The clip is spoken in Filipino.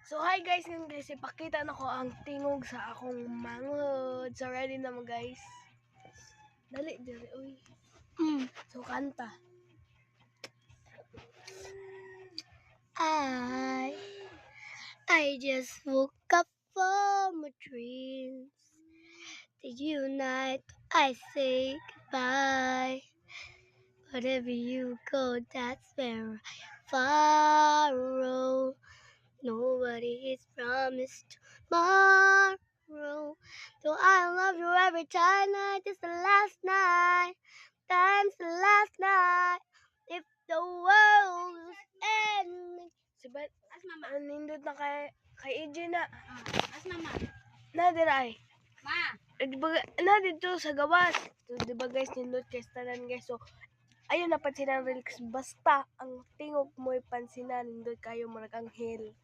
So hi guys, ngayon guys, ipakita na ko ang tingog sa akong manghod. So ready na mo guys. Dali, dali, uy. So kanta. I just woke up from a dream. To unite, I say goodbye. Wherever you go, that's where I follow. Nobody is promised tomorrow. So I love you every time. Night is the last night. Time's the last night. If the world is ending. Sabat, as mama. Nindot na kay EJ na. As mama. Na dira ay. Ma. Diba, na dito sa gawas. So, diba guys, nindot kay tanan guys. So, ayun na pansinan relax. Basta ang tingog mo pansinan nindot kayo murag anghel.